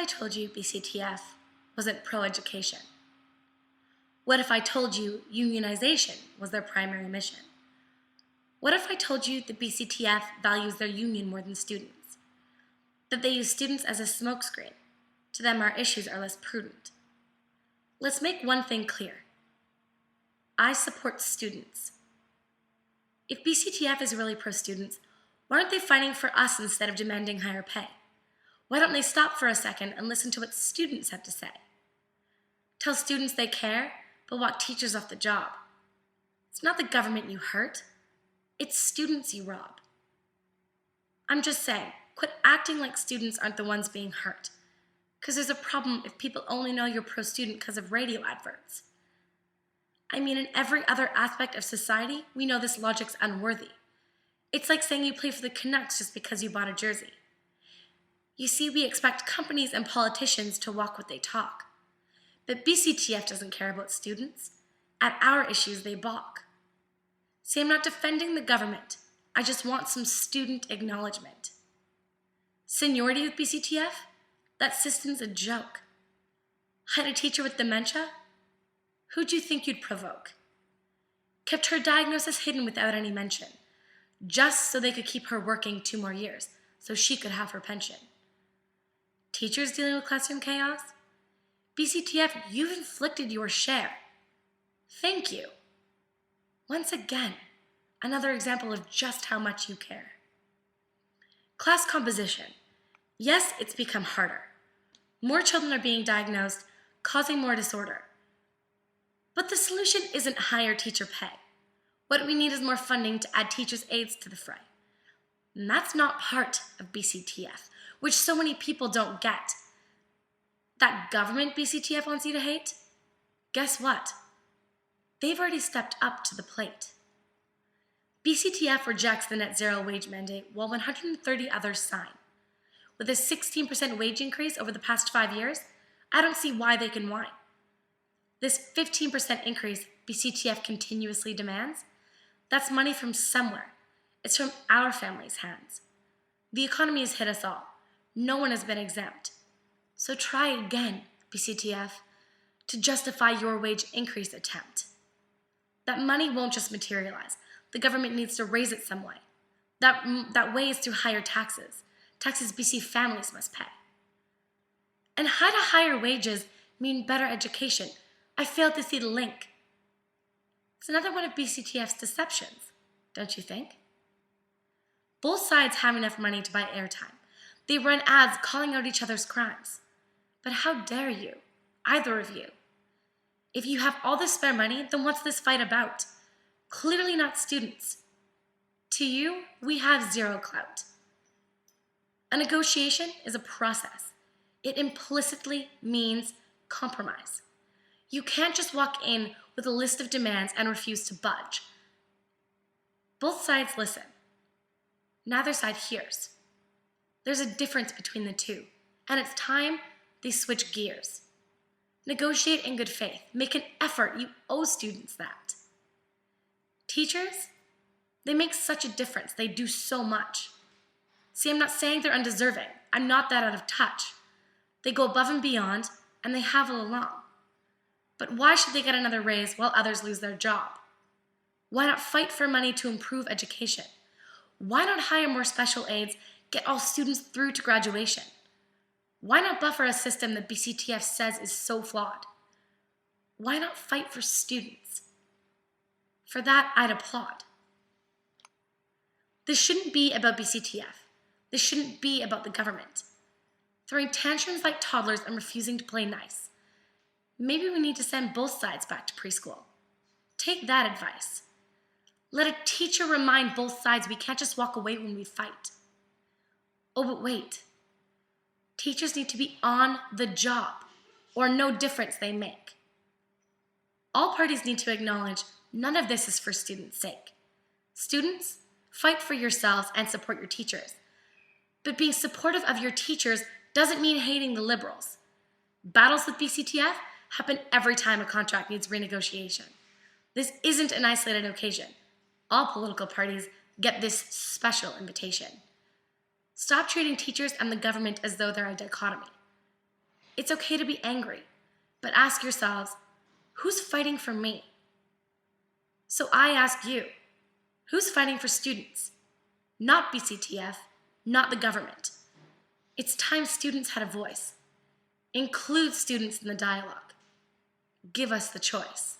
I told you BCTF wasn't pro-education? What if I told you unionization was their primary mission? What if I told you the BCTF values their union more than students? That they use students as a smokescreen? To them, our issues are less prudent. Let's make one thing clear. I support students. If BCTF is really pro-students, why aren't they fighting for us instead of demanding higher pay? Why don't they stop for a second and listen to what students have to say? Tell students they care, but walk teachers off the job. It's not the government you hurt, it's students you rob. I'm just saying, quit acting like students aren't the ones being hurt. Because there's a problem if people only know you're pro-student because of radio adverts. I mean, in every other aspect of society, we know this logic's unworthy. It's like saying you play for the Canucks just because you bought a jersey. You see, we expect companies and politicians to walk what they talk. But BCTF doesn't care about students. At our issues, they balk. See, I'm not defending the government. I just want some student acknowledgement. Seniority with BCTF? That system's a joke. Had a teacher with dementia? Who'd you think you'd provoke? Kept her diagnosis hidden without any mention, just so they could keep her working 2 more years, so she could have her pension. Teachers dealing with classroom chaos? BCTF, you've inflicted your share. Thank you. Once again, another example of just how much you care. Class composition. Yes, it's become harder. More children are being diagnosed, causing more disorder. But the solution isn't higher teacher pay. What we need is more funding to add teachers' aides to the fray. And that's not part of BCTF, which so many people don't get. That government BCTF wants you to hate? Guess what? They've already stepped up to the plate. BCTF rejects the net zero wage mandate while 130 others sign. With a 16% wage increase over the past 5 years, I don't see why they can whine. This 15% increase BCTF continuously demands, that's money from somewhere. It's from our family's hands. The economy has hit us all. No one has been exempt. So try again, BCTF, to justify your wage increase attempt. That money won't just materialize. The government needs to raise it some way. That way is through higher taxes. Taxes BC families must pay. And how do higher wages mean better education? I failed to see the link. It's another one of BCTF's deceptions, don't you think? Both sides have enough money to buy airtime. They run ads calling out each other's crimes. But how dare you, either of you? If you have all this spare money, then what's this fight about? Clearly not students. To you, we have zero clout. A negotiation is a process. It implicitly means compromise. You can't just walk in with a list of demands and refuse to budge. Both sides listen. Neither side hears. There's a difference between the two, and it's time they switch gears. Negotiate in good faith. Make an effort. You owe students that. Teachers, they make such a difference. They do so much. See, I'm not saying they're undeserving. I'm not that out of touch. They go above and beyond, and they have all along. But why should they get another raise while others lose their job? Why not fight for money to improve education? Why not hire more special aides, get all students through to graduation? Why not buffer a system that BCTF says is so flawed? Why not fight for students? For that, I'd applaud. This shouldn't be about BCTF. This shouldn't be about the government. Throwing tantrums like toddlers and refusing to play nice. Maybe we need to send both sides back to preschool. Take that advice. Let a teacher remind both sides we can't just walk away when we fight. Oh, but wait. Teachers need to be on the job, or no difference they make. All parties need to acknowledge none of this is for students' sake. Students, fight for yourselves and support your teachers. But being supportive of your teachers doesn't mean hating the liberals. Battles with BCTF happen every time a contract needs renegotiation. This isn't an isolated occasion. All political parties get this special invitation. Stop treating teachers and the government as though they're a dichotomy. It's okay to be angry, but ask yourselves, who's fighting for me? So I ask you, who's fighting for students? Not BCTF, not the government. It's time students had a voice. Include students in the dialogue. Give us the choice.